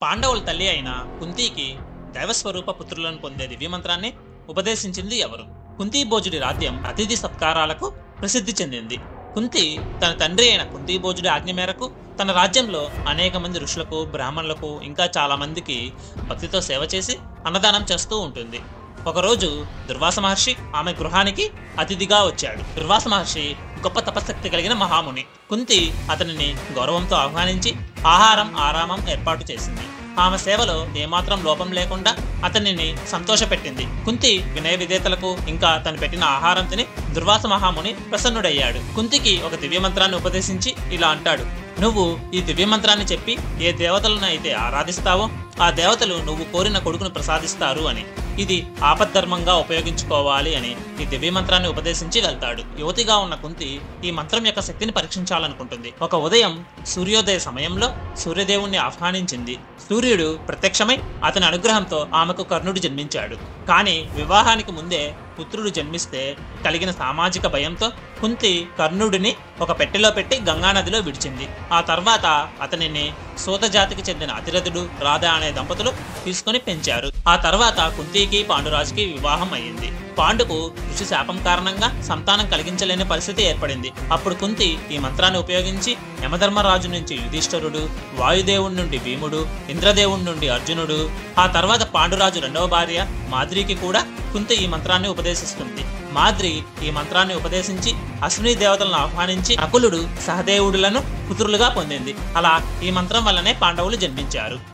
పాండవుల తల్లి అయిన కుంతికి దైవస్వరూప పుత్రులను పొందే దివ్యమంత్రాన్ని ఉపదేశించింది ఎవరు? కుంతి భోజుడి రాజ్యం అతిథి సత్కారాలకు ప్రసిద్ధి చెందింది. కుంతి తన తండ్రి అయిన కుంతి భోజుడి ఆజ్ఞ మేరకు తన రాజ్యంలో అనేక మంది ఋషులకు, బ్రాహ్మణులకు, ఇంకా చాలా మందికి భక్తితో సేవ చేసి అన్నదానం చేస్తూ ఉంటుంది. ఒకరోజు దుర్వాస మహర్షి ఆమె గృహానికి అతిథిగా వచ్చాడు. దుర్వాస మహర్షి గొప్ప తపశక్తి కలిగిన మహాముని. కుంతి అతనిని గౌరవంతో ఆహ్వానించి ఆహారం, ఆరామం ఏర్పాటు చేసింది. ఆమె సేవలో ఏమాత్రం లోపం లేకుండా అతనిని సంతోషపెట్టింది. కుంతి వినయ విధేతలకు ఇంకా తను పెట్టిన ఆహారం తిని దుర్వాస మహాముని ప్రసన్నుడయ్యాడు. కుంతికి ఒక దివ్యమంత్రాన్ని ఉపదేశించి ఇలా అంటాడు: నువ్వు ఈ దివ్యమంత్రాన్ని చెప్పి ఏ దేవతలను అయితే ఆరాధిస్తావో ఆ దేవతలు నువ్వు కోరిన కొడుకును ప్రసాదిస్తారు అని. ఇది ఆపద్ధర్మంగా ఉపయోగించుకోవాలి అని ఈ దివ్యమంత్రాన్ని ఉపదేశించి వెళ్తాడు. యువతిగా ఉన్న కుంతి ఈ మంత్రం యొక్క శక్తిని పరీక్షించాలనుకుంటుంది. ఒక ఉదయం సూర్యోదయ సమయంలో సూర్యదేవుణ్ణి ఆహ్వానించింది. సూర్యుడు ప్రత్యక్షమై అతని అనుగ్రహంతో ఆమెకు కర్ణుడు జన్మించాడు. కానీ వివాహానికి ముందే పుత్రుడు జన్మిస్తే కలిగిన సామాజిక భయంతో కుంతి కర్ణుడిని ఒక పెట్టెలో పెట్టి గంగానదిలో విడిచింది. ఆ తర్వాత అతనిని సూత జాతికి చెందిన అతిరథుడు, రాధ అనే దంపతులు తీసుకుని పెంచారు. ఆ తర్వాత కుంతికి పాండురాజుకి వివాహం అయ్యింది. పాండుకు ఋషి శాపం కారణంగా సంతానం కలిగించలేని పరిస్థితి ఏర్పడింది. అప్పుడు కుంతి ఈ మంత్రాన్ని ఉపయోగించి యమధర్మరాజు నుంచి యుధిష్ఠరుడు, వాయుదేవుడి నుండి భీముడు, ఇంద్రదేవుడి నుండి అర్జునుడు, ఆ తర్వాత పాండురాజు రెండవ భార్య మాద్రికి కూడా కుంతి ఈ మంత్రాన్ని ఉపదేశిస్తుంది. మాద్రి ఈ మంత్రాన్ని ఉపదేశించి అశ్విని దేవతలను ఆహ్వానించి నకులుడు, సహదేవుడులను పుత్రులుగా పొందింది. అలా ఈ మంత్రం వల్లనే పాండవులు జన్మించారు.